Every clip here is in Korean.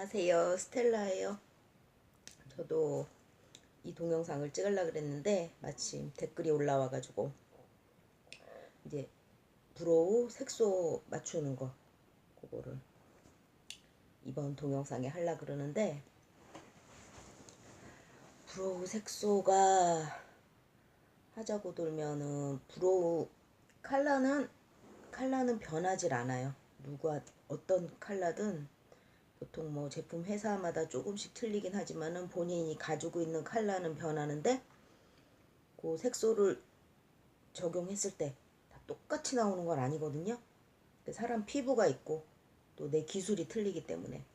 안녕하세요. 스텔라예요. 저도 이 동영상을 찍으려고 그랬는데 마침 댓글이 올라와가지고 이제 브로우 색소 맞추는 거 그거를 이번 동영상에 하려고 그러는데, 브로우 색소가 하자고 들면은 브로우 컬러는 변하질 않아요. 누가 어떤 컬러든 보통 뭐 제품 회사마다 조금씩 틀리긴 하지만은 본인이 가지고 있는 컬러는 변하는데, 그 색소를 적용했을 때 다 똑같이 나오는 건 아니거든요. 사람 피부가 있고 또 내 기술이 틀리기 때문에,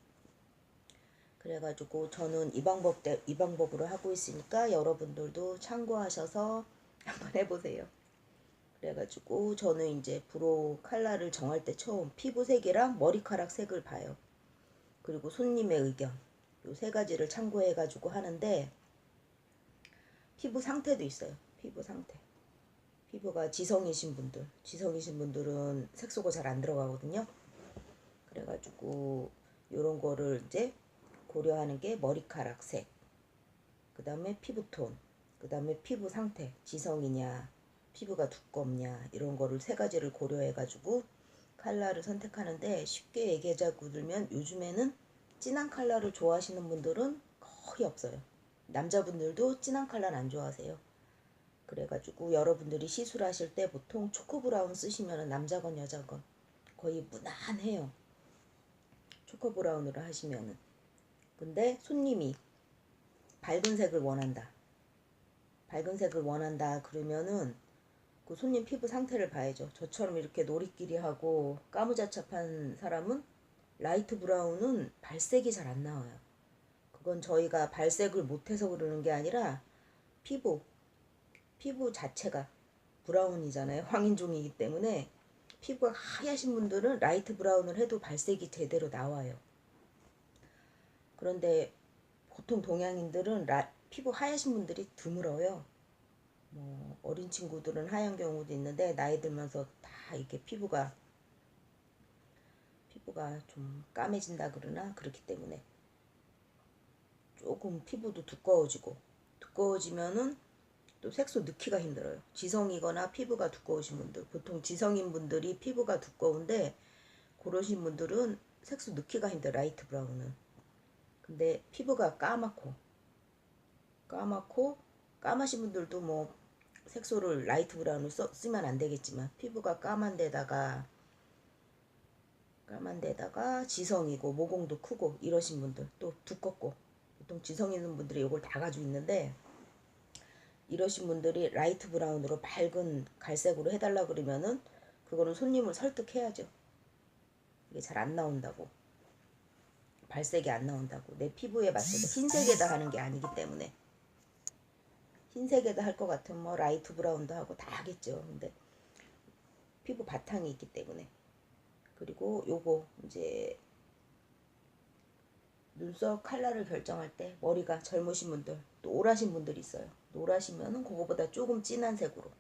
그래가지고 저는 이 방법으로 하고 있으니까 여러분들도 참고하셔서 한번 해보세요. 그래가지고 저는 이제 브로우 컬러를 정할 때 처음 피부색이랑 머리카락 색을 봐요. 그리고 손님의 의견, 요 세 가지를 참고해가지고 하는데, 피부 상태도 있어요. 피부 상태. 피부가 지성이신 분들은 색소가 잘 안 들어가거든요. 그래가지고 요런 거를 이제 고려하는 게 머리카락 색, 그 다음에 피부톤, 그 다음에 피부 상태, 지성이냐, 피부가 두껍냐, 이런 거를 세 가지를 고려해가지고 컬러를 선택하는데, 쉽게 얘기하자고 들면 요즘에는 진한 컬러를 좋아하시는 분들은 거의 없어요. 남자분들도 진한 컬러는 안 좋아하세요. 그래가지고 여러분들이 시술하실 때 보통 초코 브라운 쓰시면 남자건 여자건 거의 무난해요. 초코 브라운으로 하시면은. 근데 손님이 밝은 색을 원한다. 밝은 색을 원한다 그러면은 그 손님 피부 상태를 봐야죠. 저처럼 이렇게 노리끼리 하고 까무잡잡한 사람은 라이트 브라운은 발색이 잘 안 나와요. 그건 저희가 발색을 못해서 그러는 게 아니라 피부 자체가 브라운이잖아요. 황인종이기 때문에 피부가 하얗신 분들은 라이트 브라운을 해도 발색이 제대로 나와요. 그런데 보통 동양인들은 피부 하얗신 분들이 드물어요. 뭐 어린 친구들은 하얀 경우도 있는데 나이 들면서 다 이렇게 피부가 좀 까매진다 그러나, 그렇기 때문에 조금 피부도 두꺼워지면은 또 색소 넣기가 힘들어요. 지성이거나 피부가 두꺼우신 분들, 보통 지성인 분들이 피부가 두꺼운데 그러신 분들은 색소 넣기가 힘들어요. 라이트 브라운은. 근데 피부가 까마신 분들도 뭐 색소를 라이트 브라운을 쓰면 안 되겠지만, 피부가 까만 데다가 지성이고 모공도 크고 이러신 분들, 또 두껍고, 보통 지성 있는 분들이 이걸 다 가지고 있는데, 이러신 분들이 라이트 브라운으로 밝은 갈색으로 해달라 그러면은 그거는 손님을 설득해야죠. 이게 잘 안 나온다고, 발색이 안 나온다고. 내 피부에 맞춰서 흰색에다 하는 게 아니기 때문에. 흰색에다 할 것 같으면 뭐 라이트 브라운도 하고 다 하겠죠. 근데 피부 바탕이 있기 때문에. 그리고 요거 이제 눈썹 컬러를 결정할 때, 머리가 젊으신 분들, 또 오라신 분들이 있어요. 노라시면은 그거보다 조금 진한 색으로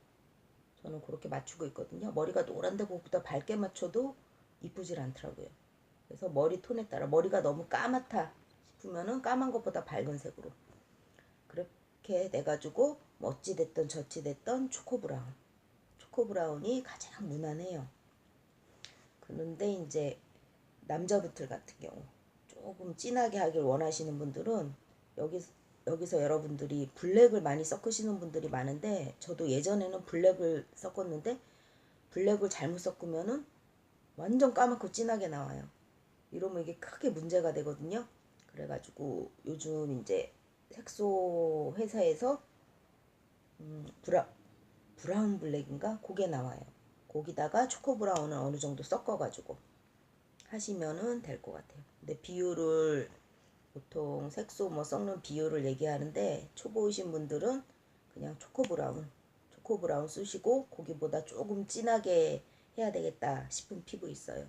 저는 그렇게 맞추고 있거든요. 머리가 노란데 그거보다 밝게 맞춰도 이쁘질 않더라고요. 그래서 머리 톤에 따라, 머리가 너무 까맣다 싶으면은 까만 것보다 밝은 색으로 그렇게 내가지고 뭐 어찌됐든 저찌됐든 초코브라운이 가장 무난해요. 그런데 이제 남자분들 같은 경우 조금 진하게 하길 원하시는 분들은 여기서 여러분들이 블랙을 많이 섞으시는 분들이 많은데, 저도 예전에는 블랙을 섞었는데 블랙을 잘못 섞으면은 완전 까맣고 진하게 나와요. 이러면 이게 크게 문제가 되거든요. 그래가지고 요즘 이제 색소 회사에서 브라운 블랙인가 그게 나와요. 거기다가 초코 브라운을 어느 정도 섞어가지고 하시면은 될 것 같아요. 근데 비율을 보통 색소 뭐 섞는 비율을 얘기하는데, 초보이신 분들은 그냥 초코 브라운 쓰시고 거기보다 조금 진하게 해야 되겠다 싶은 피부 있어요.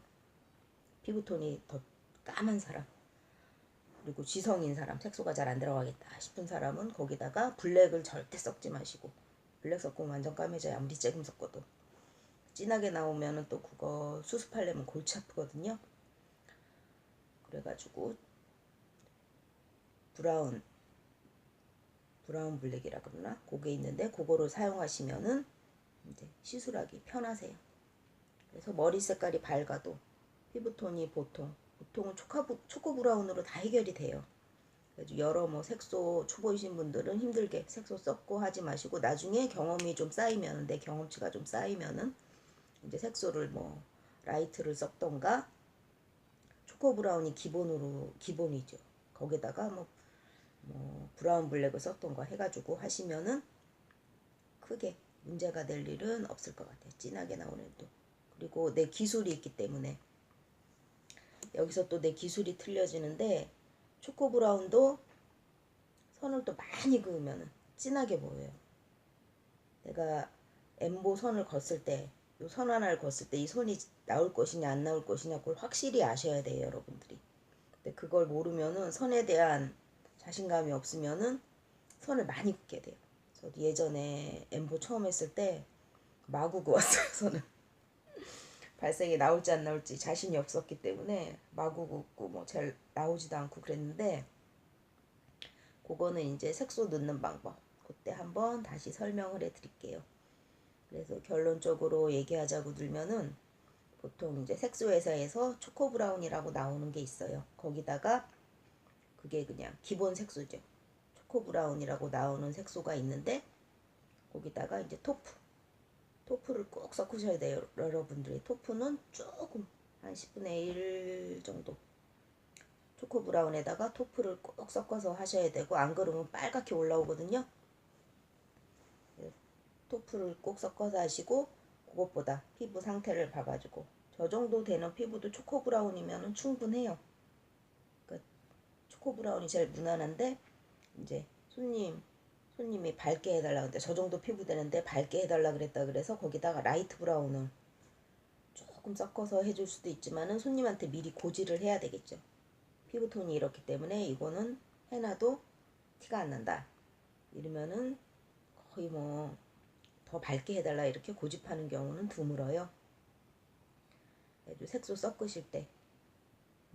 피부톤이 더 까만 사람, 그리고 지성인 사람, 색소가 잘 안 들어가겠다 싶은 사람은 거기다가 블랙을 절대 섞지 마시고, 블랙 섞으면 완전 까매져요. 아무리 쬐금 섞어도. 진하게 나오면은 또 그거 수습하려면 골치 아프거든요. 그래가지고 브라운 블랙이라 그러나 그게 있는데 그거를 사용하시면은 이제 시술하기 편하세요. 그래서 머리 색깔이 밝아도 피부톤이 보통은 초코 브라운으로 다 해결이 돼요. 그래서 여러 뭐 색소 초보이신 분들은 힘들게 색소 섞고 하지 마시고 나중에 경험이 좀 쌓이면 내 경험치가 좀 쌓이면은 이제 색소를 뭐 라이트를 섞던가 초코 브라운이 기본이죠. 거기다가 뭐 브라운 블랙을 썼던가 해가지고 하시면은 크게 문제가 될 일은 없을 것 같아요. 진하게 나오는 또. 그리고 내 기술이 있기 때문에 여기서 또 내 기술이 틀려지는데 초코 브라운도 선을 또 많이 그으면 진하게 보여요. 내가 엠보 선을 걷을 때, 요 선 하나를 걷을 때 이 선이 나올 것이냐 안 나올 것이냐 그걸 확실히 아셔야 돼요, 여러분들이. 근데 그걸 모르면은 선에 대한 자신감이 없으면은 선을 많이 긋게 돼요. 저도 예전에 엠보 처음 했을 때 마구 그었어요, 선을. 발색이 나올지 안 나올지 자신이 없었기 때문에 마구 긋고 뭐 잘 나오지도 않고 그랬는데 그거는 이제 색소 넣는 방법 그때 한번 다시 설명을 해 드릴게요. 그래서 결론적으로 얘기하자고 들면은 보통 이제 색소 회사에서 초코 브라운이라고 나오는 게 있어요. 거기다가 그게 그냥 기본 색소죠. 초코 브라운이라고 나오는 색소가 있는데 거기다가 이제 토프를 꼭 섞으셔야 돼요. 여러분들이 토프는 조금 한 10분의 1 정도 초코 브라운에다가 토프를 꼭 섞어서 하셔야 되고 안 그러면 빨갛게 올라오거든요. 토프를 꼭 섞어서 하시고 그것보다 피부 상태를 봐가지고 저 정도 되는 피부도 초코 브라운이면 충분해요. 그러니까 초코 브라운이 제일 무난한데 이제 손님이 밝게 해달라 근데 저 정도 피부 되는데 밝게 해달라 그랬다 그래서 거기다가 라이트 브라운을 조금 섞어서 해줄 수도 있지만은 손님한테 미리 고지를 해야 되겠죠. 피부톤이 이렇기 때문에 이거는 해놔도 티가 안 난다. 이러면은 거의 뭐 더 밝게 해달라 이렇게 고집하는 경우는 드물어요. 색소 섞으실 때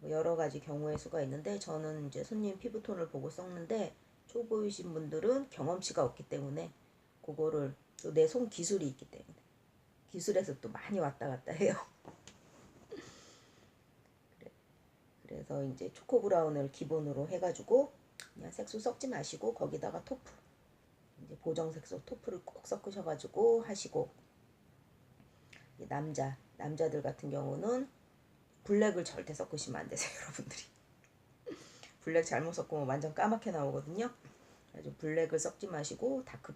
뭐 여러 가지 경우의 수가 있는데 저는 이제 손님 피부톤을 보고 섞는데 초보이신 분들은 경험치가 없기 때문에 그거를 또 내 손 기술이 있기 때문에 기술에서 또 많이 왔다 갔다 해요. 그래서 이제 초코 브라운을 기본으로 해가지고 그냥 색소 섞지 마시고 거기다가 토프 이제 보정 색소 토프를 꼭 섞으셔가지고 하시고 남자들 같은 경우는 블랙을 절대 섞으시면 안 되세요, 여러분들이. 블랙 잘못 섞으면 완전 까맣게 나오거든요. 그래서 블랙을 섞지 마시고 다크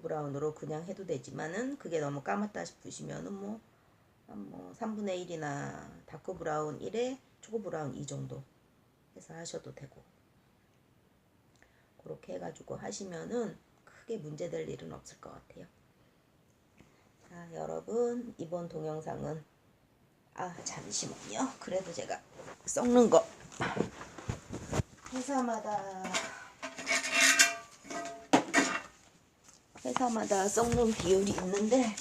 브라운으로 그냥 해도 되지만은 그게 너무 까맣다 싶으시면은 뭐 3분의 1이나 다크 브라운 1에 초코 브라운 2 정도 해서 하셔도 되고 그렇게 해가지고 하시면은 크게 문제될 일은 없을 것 같아요. 자, 여러분 이번 동영상은 잠시만요. 그래도 제가 섞는 거 회사마다 섞는 비율이 있는데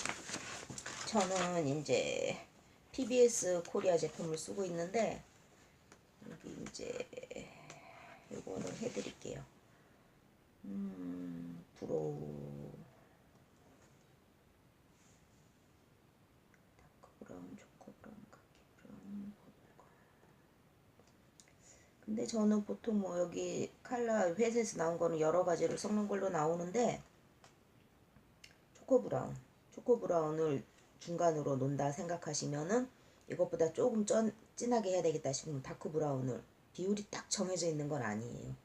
저는 이제 PBS 코리아 제품을 쓰고 있는데 여기 이제 이거를 해드릴게요. 브로우 다크 브라운, 초코 브라운, 카키 브라운, 근데 저는 보통 뭐 여기 칼라 회사에서 나온 거는 여러 가지를 섞는 걸로 나오는데 초코 브라운을 중간으로 놓는다 생각하시면은 이것보다 조금 진하게 해야 되겠다 싶으면 다크 브라운을 비율이 딱 정해져 있는 건 아니에요.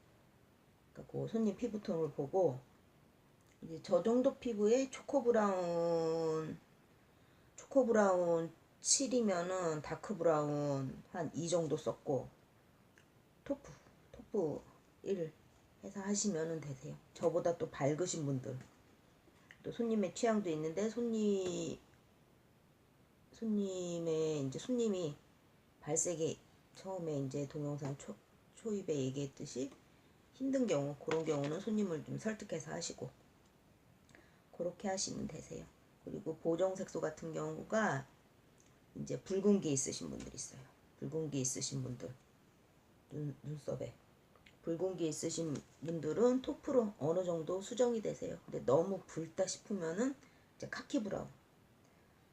그러니까 그 손님 피부톤을 보고 이제 저 정도 피부에 초코 브라운 7이면은 다크 브라운 한 2 정도 썼고 토프 1 해서 하시면 되세요. 저보다 또 밝으신 분들 또 손님의 취향도 있는데 손님이 발색이 처음에 이제 동영상 초입에 얘기했듯이 힘든 경우 그런 경우는 손님을 좀 설득해서 하시고 그렇게 하시면 되세요. 그리고 보정 색소 같은 경우가 이제 붉은기 있으신 분들 있어요. 붉은기 있으신 분들 눈썹에 붉은기 있으신 분들은 토프로 어느 정도 수정이 되세요. 근데 너무 붉다 싶으면은 이제 카키 브라운.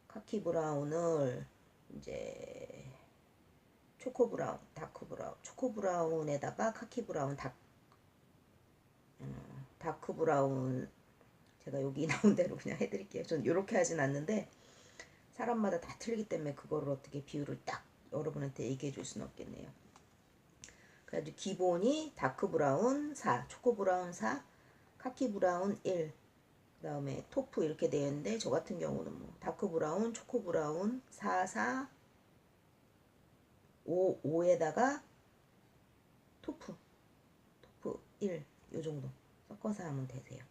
카키 브라운을 이제 초코 브라운, 다크 브라운, 초코 브라운에다가 카키 브라운, 다크 브라운, 제가 여기 나온 대로 그냥 해드릴게요. 전 이렇게 하진 않는데 사람마다 다 틀리기 때문에 그거를 어떻게 비율을 딱 여러분한테 얘기해 줄 수는 없겠네요. 그래가지고 기본이 다크 브라운 4, 초코 브라운 4, 카키 브라운 1, 그 다음에 토프 이렇게 되어 있는데 저 같은 경우는 뭐 다크 브라운, 초코 브라운 4, 4, 5, 5에다가 토프 1, 요 정도 섞어서 하면 되세요.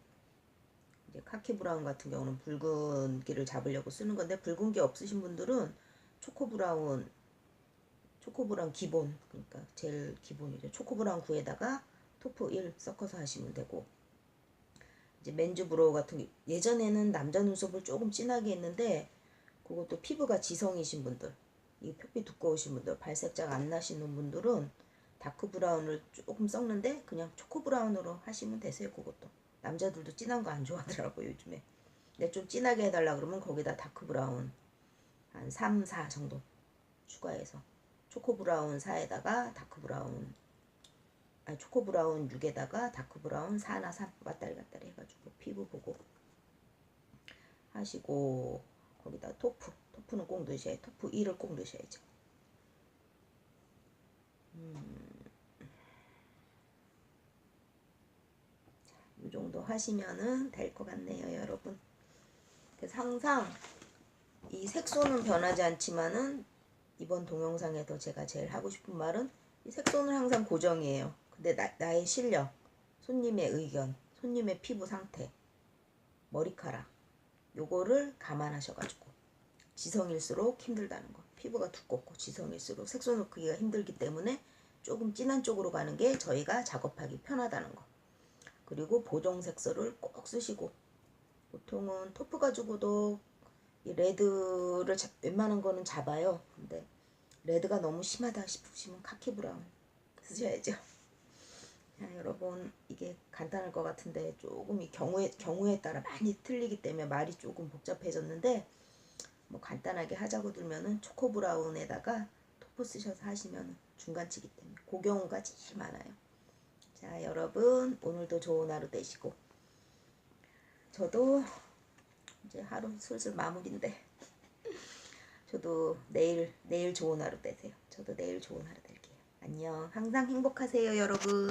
이제 카키 브라운 같은 경우는 붉은기를 잡으려고 쓰는 건데 붉은기 없으신 분들은 초코 브라운 기본, 그러니까 제일 기본이죠. 초코 브라운 9에다가 토프 1 섞어서 하시면 되고, 이제 맨즈 브로우 같은 게 예전에는 남자 눈썹을 조금 진하게 했는데 그것도 피부가 지성이신 분들, 이 표피 두꺼우신 분들, 발색자가 안 나시는 분들은 다크 브라운을 조금 섞는데 그냥 초코 브라운으로 하시면 되세요. 그것도 남자들도 진한 거 안 좋아하더라고요 요즘에. 근데 좀 진하게 해달라 그러면 거기다 다크 브라운 한 3, 4 정도 추가해서 초코 브라운 4에다가 다크 브라운, 아니 초코 브라운 6에다가 다크 브라운 4나 3 왔다리 갔다리 해가지고 피부 보고 하시고, 거기다 토프는 꼭 넣으셔야, 토프 2를 꼭 넣으셔야죠. 이 정도 하시면은 될 것 같네요, 여러분. 그래서 항상 이 색소는 변하지 않지만은 이번 동영상에서 제가 제일 하고 싶은 말은 이 색소는 항상 고정이에요. 근데 나의 실력, 손님의 의견, 손님의 피부 상태, 머리카락, 요거를 감안하셔가지고 지성일수록 힘들다는 거. 피부가 두껍고 지성일수록 색소 넣기가 힘들기 때문에 조금 진한 쪽으로 가는 게 저희가 작업하기 편하다는 거. 그리고 보정 색소를 꼭 쓰시고, 보통은 토프 가지고도 이 레드를 웬만한 거는 잡아요. 근데 레드가 너무 심하다 싶으시면 카키 브라운 쓰셔야죠. 자, 여러분, 이게 간단할 것 같은데 조금 이 경우에 따라 많이 틀리기 때문에 말이 조금 복잡해졌는데, 뭐 간단하게 하자고 들면은 초코 브라운에다가 토프 쓰셔서 하시면 중간치기 때문에 그 경우가 제일 많아요. 자, 여러분, 오늘도 좋은 하루 되시고, 저도 이제 하루 슬슬 마무리인데 저도 내일 좋은 하루 되세요. 저도 내일 좋은 하루 될게요. 안녕. 항상 행복하세요, 여러분.